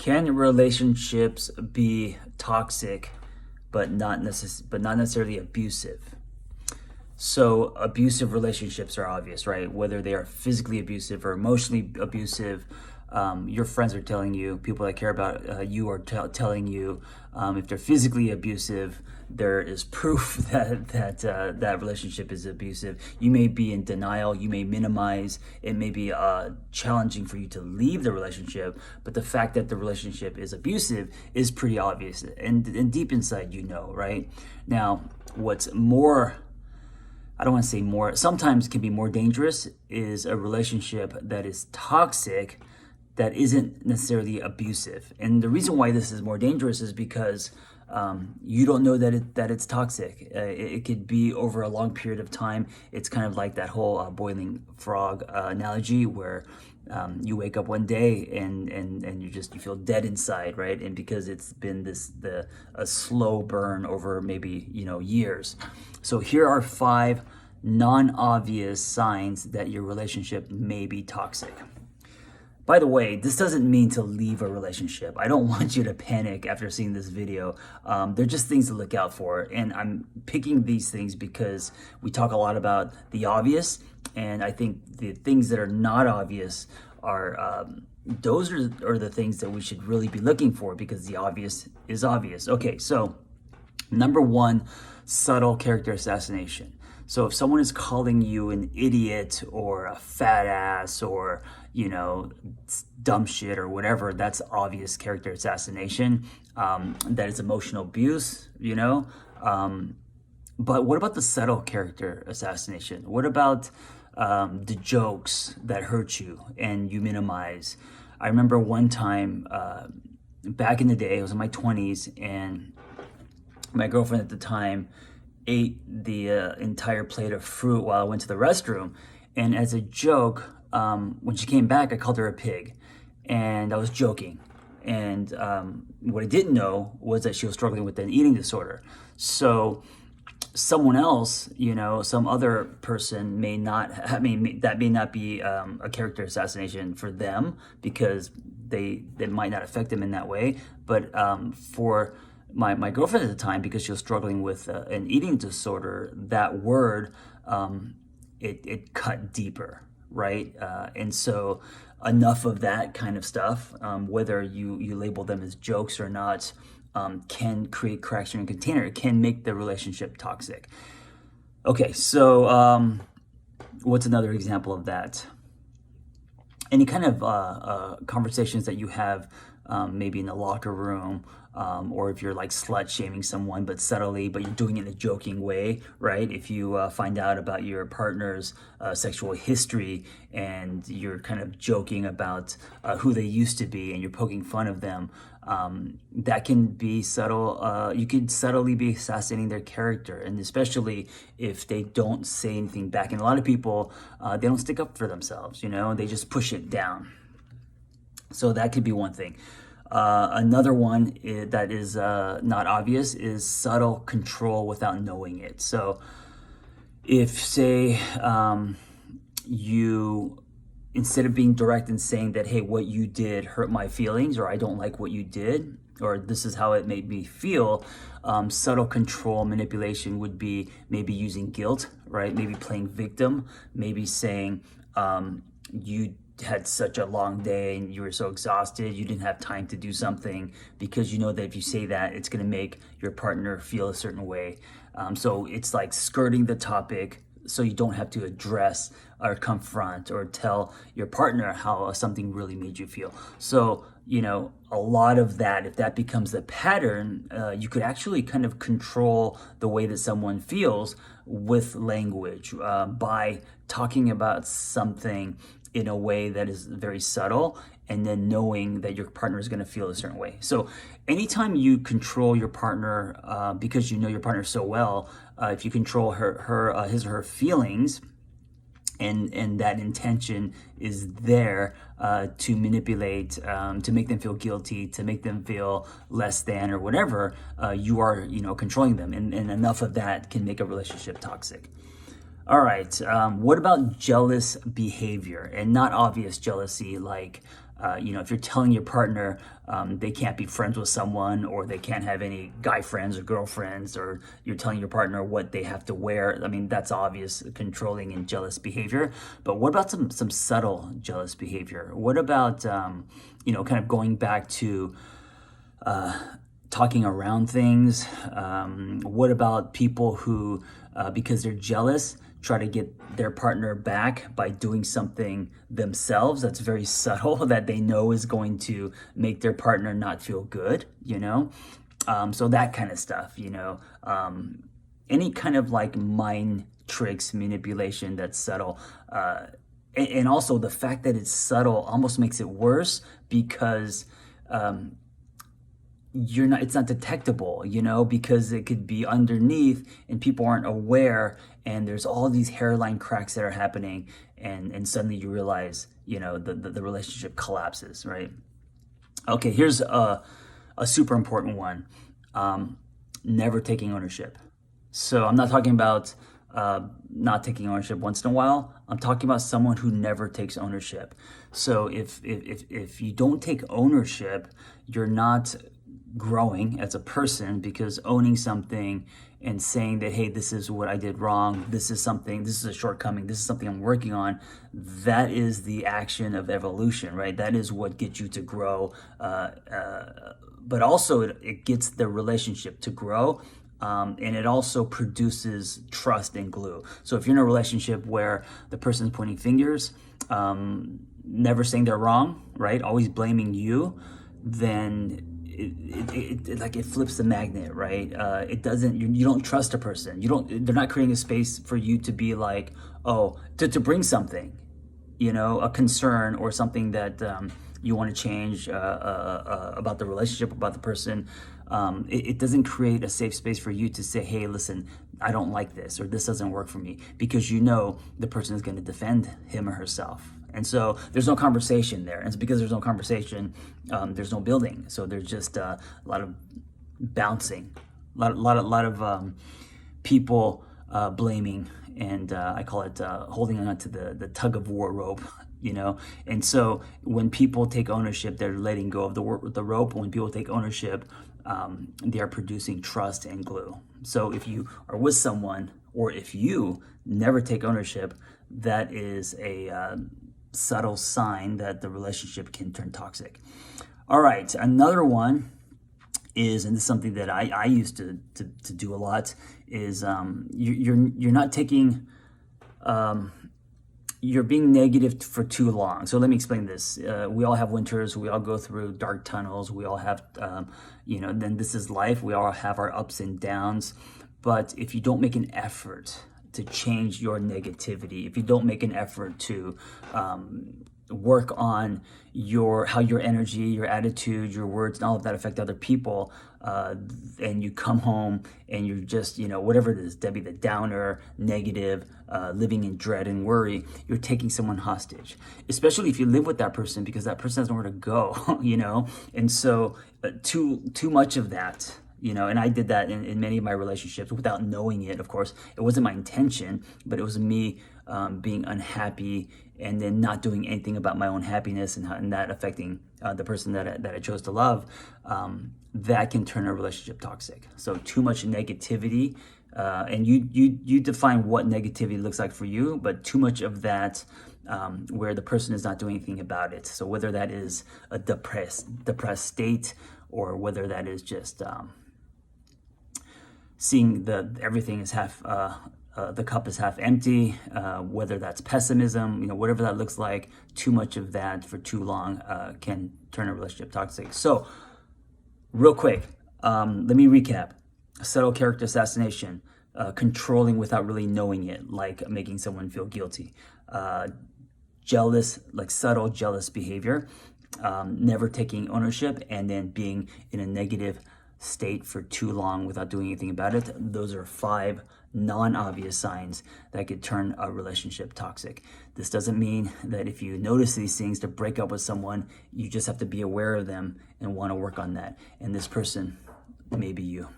Can relationships be toxic but not necessarily abusive? So abusive relationships are obvious, right? Whether they are physically abusive or emotionally abusive, your friends are telling you, people that care about you are telling you. If they're physically abusive, there is proof that relationship is abusive. You may be in denial, you may minimize, it may be challenging for you to leave the relationship, but the fact that the relationship is abusive is pretty obvious, and deep inside, right? Now, what's more, I don't want to say more, sometimes can be more dangerous, is a relationship that is toxic that isn't necessarily abusive. And the reason why this is more dangerous is because you don't know that it's toxic. It could be over a long period of time. It's kind of like that whole boiling frog analogy, where you wake up one day and you feel dead inside, right? And because it's been a slow burn over maybe years. So here are 5 non-obvious signs that your relationship may be toxic. By the way, this doesn't mean to leave a relationship. I don't want you to panic after seeing this video. They're just things to look out for. And I'm picking these things because we talk a lot about the obvious. And I think the things that are not obvious are, those are the things that we should really be looking for, because the obvious is obvious. Okay, so number 1, subtle character assassination. So if someone is calling you an idiot or a fat ass or, dumb shit or whatever, that's obvious character assassination. That is emotional abuse, But what about the subtle character assassination? What about the jokes that hurt you and you minimize? I remember one time back in the day, I was in my 20s, and my girlfriend at the time ate the entire plate of fruit while I went to the restroom. And as a joke, when she came back, I called her a pig, and I was joking. And what I didn't know was that she was struggling with an eating disorder. So someone else, some other person may not, that may not be a character assassination for them, because they might not affect them in that way. But for my girlfriend at the time, because she was struggling with an eating disorder, that word, it cut deeper, right? And so enough of that kind of stuff, whether you label them as jokes or not, can create cracks in a container. It can make the relationship toxic. Okay, so what's another example of that? Any kind of conversations that you have, maybe in the locker room, or if you're like slut shaming someone, but subtly, but you're doing it in a joking way, right? If you find out about your partner's sexual history and you're kind of joking about who they used to be and you're poking fun of them, that can be subtle. You could subtly be assassinating their character, and especially if they don't say anything back. And a lot of people, they don't stick up for themselves, they just push it down. So that could be one thing. Another one that is not obvious is subtle control without knowing it. So if, say, you, instead of being direct and saying that, hey, what you did hurt my feelings, or I don't like what you did, or this is how it made me feel, subtle control manipulation would be maybe using guilt, right? Maybe playing victim, maybe saying you had such a long day and you were so exhausted you didn't have time to do something, because that if you say that, it's going to make your partner feel a certain way. So it's like skirting the topic so you don't have to address or confront or tell your partner how something really made you feel. So a lot of that, if that becomes the pattern, you could actually kind of control the way that someone feels with language, by talking about something in a way that is very subtle, and then knowing that your partner is going to feel a certain way. So anytime you control your partner, because you know your partner so well, if you control his or her feelings, and that intention is there to manipulate, to make them feel guilty, to make them feel less than or whatever, you are controlling them, and enough of that can make a relationship toxic. All right, what about jealous behavior? And not obvious jealousy, like If you're telling your partner they can't be friends with someone, or they can't have any guy friends or girlfriends, or you're telling your partner what they have to wear, I mean, that's obvious controlling and jealous behavior. But what about some subtle jealous behavior? What about, kind of going back to talking around things? What about people who, because they're jealous, try to get their partner back by doing something themselves that's very subtle that they know is going to make their partner not feel good, So that kind of stuff, any kind of like mind tricks, manipulation that's subtle. And also the fact that it's subtle almost makes it worse because it's not detectable, because it could be underneath and people aren't aware, and there's all these hairline cracks that are happening, and suddenly you realize, the relationship collapses, right? Okay, here's a super important one. Never taking ownership. So I'm not talking about not taking ownership once in a while. I'm talking about someone who never takes ownership. So if you don't take ownership, you're not growing as a person, because owning something and saying that, hey, this is what I did wrong, this is a shortcoming, this is something I'm working on, that is the action of evolution, right? That is what gets you to grow. But also it gets the relationship to grow. And it also produces trust and glue. So if you're in a relationship where the person's pointing fingers, never saying they're wrong, right? Always blaming you, then it flips the magnet, right? It doesn't. You don't trust a person. They're not creating a space for you to be like, to bring something, a concern or something that you want to change about the relationship, about the person. It doesn't create a safe space for you to say, hey, listen, I don't like this, or this doesn't work for me, because the person is going to defend him or herself. And so there's no conversation there. And it's because there's no conversation, there's no building. So there's just a lot of bouncing, a lot of people blaming, and I call it holding on to the tug of war rope. And so when people take ownership, they're letting go of the rope. When people take ownership, they are producing trust and glue. So if you are with someone, or if you never take ownership, that is a subtle sign that the relationship can turn toxic. All right, another one is, and this is something that I used to do a lot, is you're not taking. You're being negative for too long. So let me explain this. We all have winters. We all go through dark tunnels. We all have, then this is life. We all have our ups and downs. But if you don't make an effort to change your negativity, if you don't make an effort to work on how your energy, your attitude, your words, and all of that affect other people, and you come home and you're just, whatever it is, Debbie the Downer, negative, living in dread and worry, you're taking someone hostage, especially if you live with that person, because that person has nowhere to go, and so too much of that. And I did that in many of my relationships without knowing it, of course. It wasn't my intention, but it was me being unhappy and then not doing anything about my own happiness, and that affecting the person that I chose to love. That can turn a relationship toxic. So too much negativity, and you define what negativity looks like for you, but too much of that where the person is not doing anything about it. So whether that is a depressed state, or whether that is just seeing everything is half, the cup is half empty, whether that's pessimism, whatever that looks like, too much of that for too long can turn a relationship toxic. So real quick, let me recap. Subtle character assassination, controlling without really knowing it, like making someone feel guilty. Jealous, like subtle jealous behavior, never taking ownership, and then being in a negative state for too long without doing anything about it. Those are 5 non-obvious signs that could turn a relationship toxic. This doesn't mean that if you notice these things to break up with someone, you just have to be aware of them and want to work on that. And this person may be you.